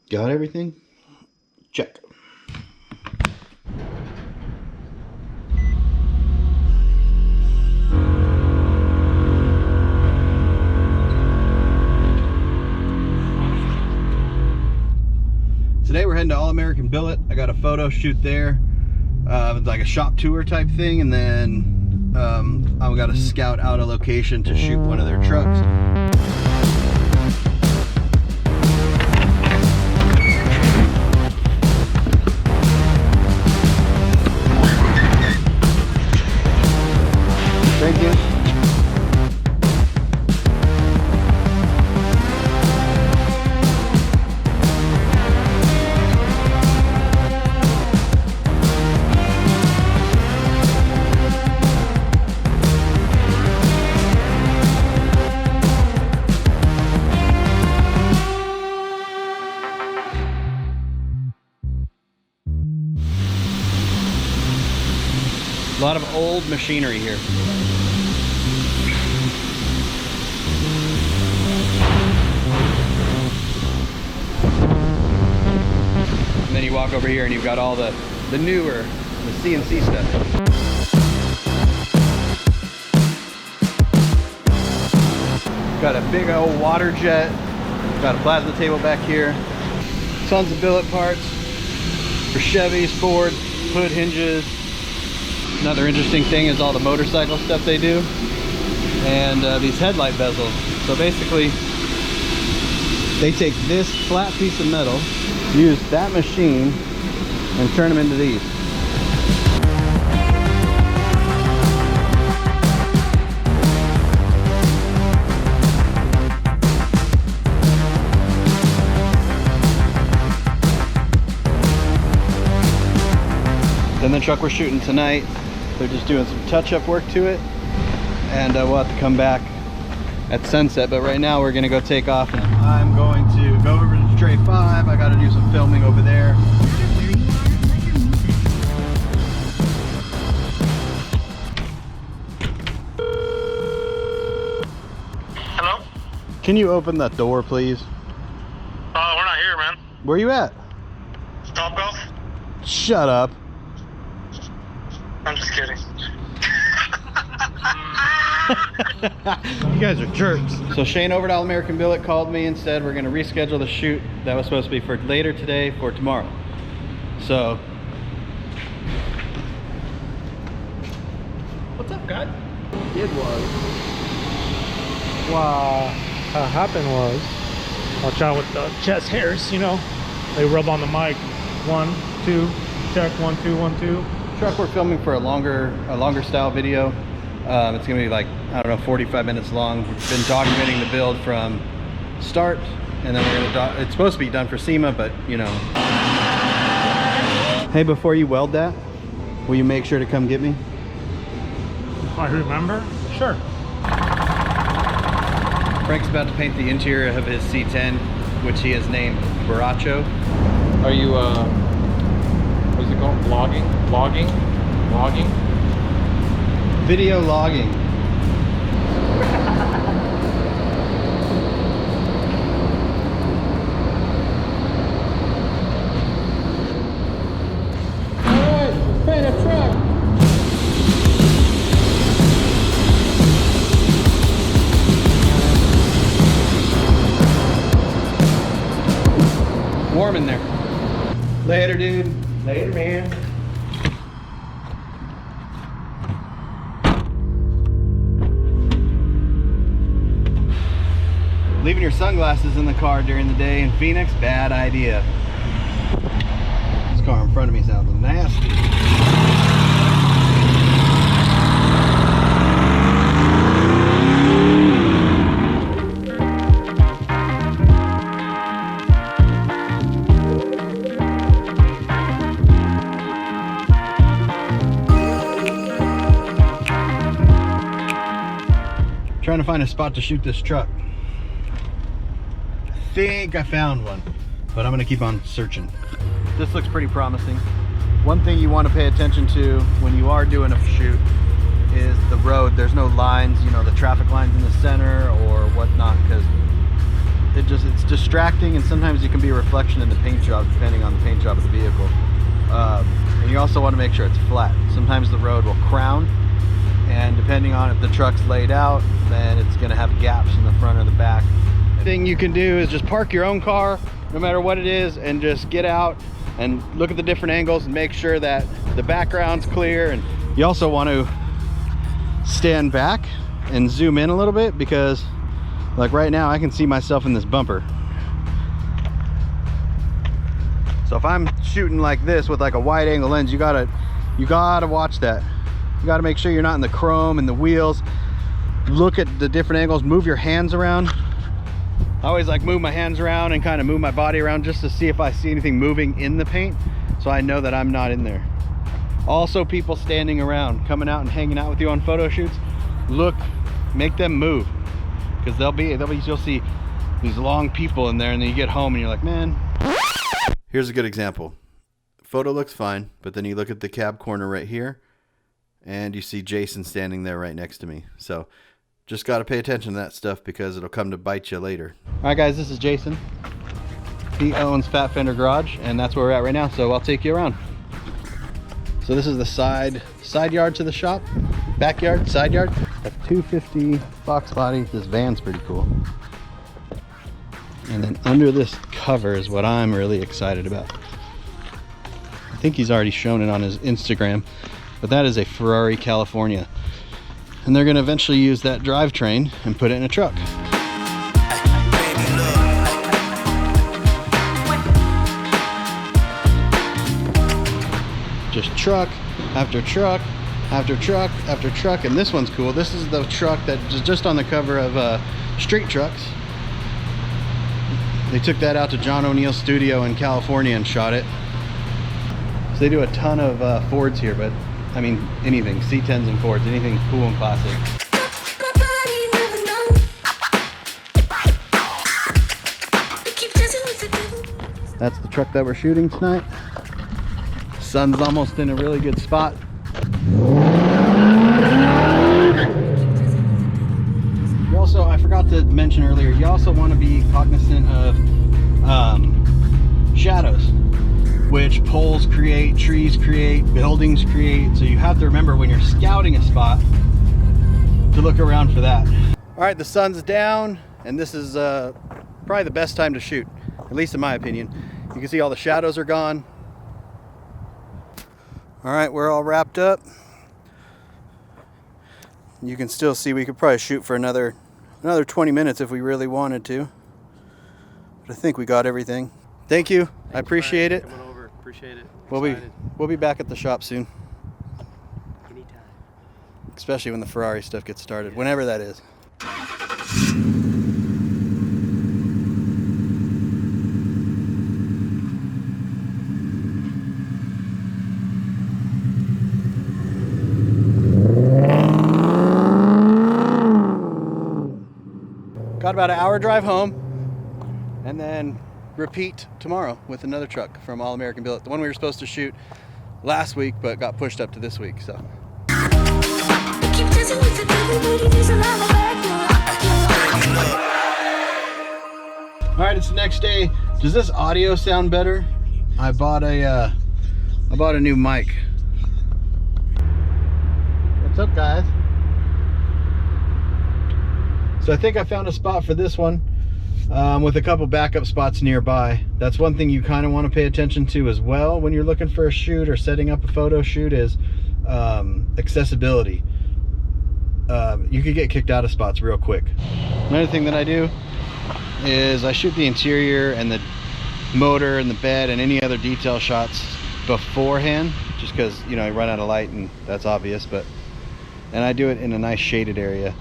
Got everything? Check. Today we're heading to All American Billet. I got a photo shoot there. It's like a shop tour type thing, and then I've got to scout out a location to shoot one of their trucks. Thank you. A lot of old machinery here. And then you walk over here and you've got all the newer, the CNC stuff. Got a big old water jet. Got a plasma table back here. Tons of billet parts for Chevys, Ford, hood hinges. Another interesting thing is all the motorcycle stuff they do, and these headlight bezels. So basically, they take this flat piece of metal, use that machine, and turn them into these. Then the truck we're shooting tonight, they're just doing some touch-up work to it, and we'll have to come back at sunset. But right now we're gonna go take off, and I'm going to go over to Tray 5. I gotta do some filming over there. Hello? Can you open that door, please? We're not here, man. Where you at? Top Golf? Shut up. I'm just kidding. You guys are jerks. So Shane over at All American Billet called me and said we're going to reschedule the shoot that was supposed to be for later today for tomorrow. So what's up, guy? It was. What happened was, watch out with the chest hairs, you know, they rub on the mic. 1, 2, check, 1, 2, 1, 2. Truck we're filming for a longer style video. It's gonna be like, I don't know, 45 minutes long. We've been documenting the build from start, and then we're gonna it's supposed to be done for SEMA, but you know. Hey, before you weld that, will you make sure to come get me? I remember? Sure. Frank's about to paint the interior of his C10, which he has named Baracho. Are you, what is it called? Vlogging? Video logging. Alright, paint a truck. Warm in there. Later, dude. Later, man. Leaving your sunglasses in the car during the day in Phoenix, bad idea. This car in front of me sounds nasty. Trying to find a spot to shoot this truck. I think I found one, but I'm gonna keep on searching. This looks pretty promising. One thing you want to pay attention to when you are doing a shoot is the road. There's no lines, you know, the traffic lines in the center or whatnot, because it's distracting, and sometimes you can be a reflection in the paint job depending on the paint job of the vehicle. And you also want to make sure it's flat. Sometimes the road will crown, and depending on if the truck's laid out, then it's going to have gaps in the front or the back. The thing you can do is just park your own car, no matter what it is, and just get out and look at the different angles and make sure that the background's clear. And you also want to stand back and zoom in a little bit, because like right now I can see myself in this bumper. So if I'm shooting like this with like a wide angle lens, you gotta watch that. You gotta make sure you're not in the chrome and the wheels. Look at the different angles, move your hands around. I always like move my hands around and kind of move my body around just to see if I see anything moving in the paint, so I know that I'm not in there. Also, people standing around, coming out and hanging out with you on photo shoots, look, make them move, because you'll see these long people in there, and then you get home and you're like, man. Here's a good example. Photo looks fine, but then you look at the cab corner right here, and you see Jason standing there right next to me. So just got to pay attention to that stuff, because it'll come to bite you later. All right, guys, this is Jason. He owns Fat Fender Garage, and that's where we're at right now, so I'll take you around. So this is the side yard to the shop. Backyard, side yard. F-250 box body. This van's pretty cool. And then under this cover is what I'm really excited about. I think he's already shown it on his Instagram, but that is a Ferrari California. And they're gonna eventually use that drivetrain and put it in a truck. Just truck after truck after truck after truck. And this one's cool. This is the truck that is just on the cover of Street Trucks. They took that out to John O'Neill's studio in California and shot it. So they do a ton of Fords here, but I mean anything, C10s and Fords, anything cool and classic. That's the truck that we're shooting tonight. Sun's almost in a really good spot. You also, I forgot to mention earlier, you also want to be cognizant of shadows, which poles create, trees create, buildings create. So you have to remember when you're scouting a spot to look around for that. All right, the sun's down, and this is probably the best time to shoot, at least in my opinion. You can see all the shadows are gone. All right, we're all wrapped up. You can still see we could probably shoot for another 20 minutes if we really wanted to. But I think we got everything. Thank you. I appreciate it. Coming over. Appreciate it. We'll be back at the shop soon. Anytime. Especially when the Ferrari stuff gets started, whenever that is. Got about an hour drive home, and then repeat tomorrow with another truck from All American Billet. The one we were supposed to shoot last week, but got pushed up to this week. So. All right, it's the next day. Does this audio sound better? I bought a new mic. What's up, guys? So I think I found a spot for this one with a couple backup spots nearby. That's one thing you kind of want to pay attention to as well when you're looking for a shoot or setting up a photo shoot is accessibility. You could get kicked out of spots real quick. Another thing that I do is I shoot the interior and the motor and the bed and any other detail shots beforehand, just because, you know, I run out of light and that's obvious, and I do it in a nice shaded area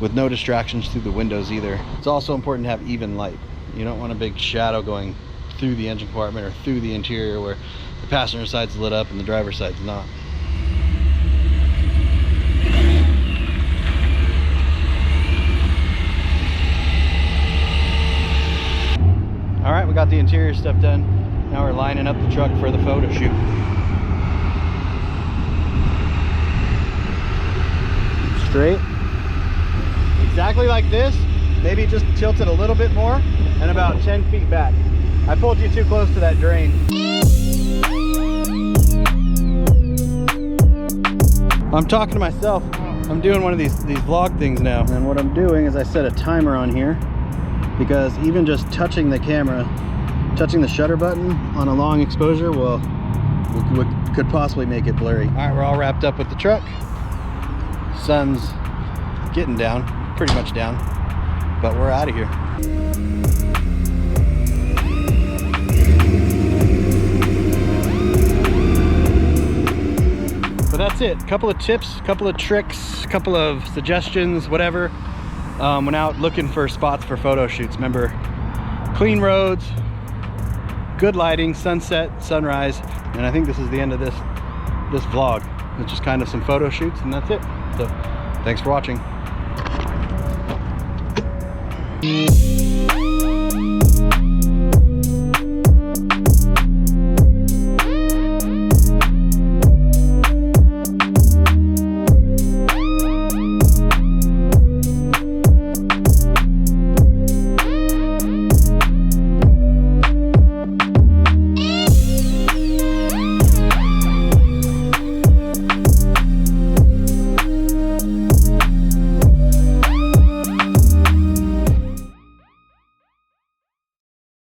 with no distractions through the windows either. It's also important to have even light. You don't want a big shadow going through the engine compartment or through the interior where the passenger side's lit up and the driver's side's not. All right, we got the interior stuff done. Now we're lining up the truck for the photo shoot. Straight. Exactly like this, maybe just tilt it a little bit more and about 10 feet back. I pulled you too close to that drain. I'm talking to myself. I'm doing one of these vlog things now. And what I'm doing is I set a timer on here because even just touching the camera, touching the shutter button on a long exposure could possibly make it blurry. All right, we're all wrapped up with the truck. Sun's getting down, pretty much down, but we're out of here. But that's it. A couple of tips, a couple of tricks, a couple of suggestions, whatever. Went out looking for spots for photo shoots. Remember, clean roads, good lighting, sunset, sunrise, and I think this is the end of this vlog. It's just kind of some photo shoots, and that's it. So thanks for watching.